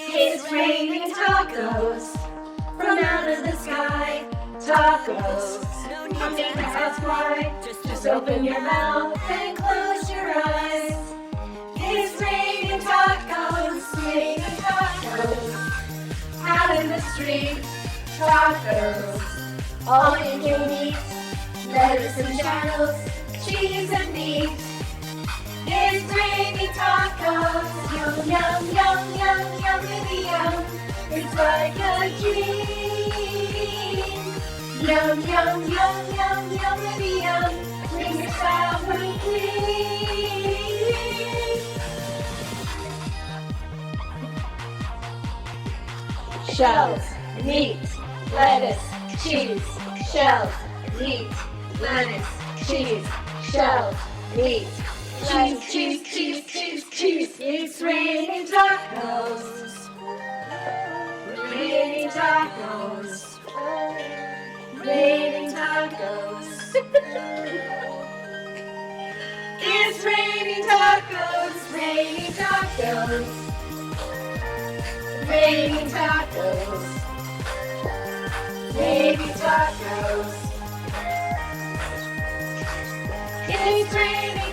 It's raining tacos from out of the sky. Tacos, I think that's why. Just open your mouth and close your eyes. It's raining tacos, raining tacos. Out in the street, tacos. All you can eat, lettuce and shadows, cheese and meat. It's raining tacos, yum, yum, yum, yum, yum, yum. It's like a dream. Yum, yum, yum, yum, yum, yum. Bring your sour cream. Shells, meat, lettuce, cheese. Shells, meat, lettuce, cheese. Shells, meat. Cheese, cheese, cheese, cheese, cheese. It's raining tacos. Raining tacos. Raining tacos. It's raining tacos. Raining tacos. Raining tacos. Raining tacos. It's raining.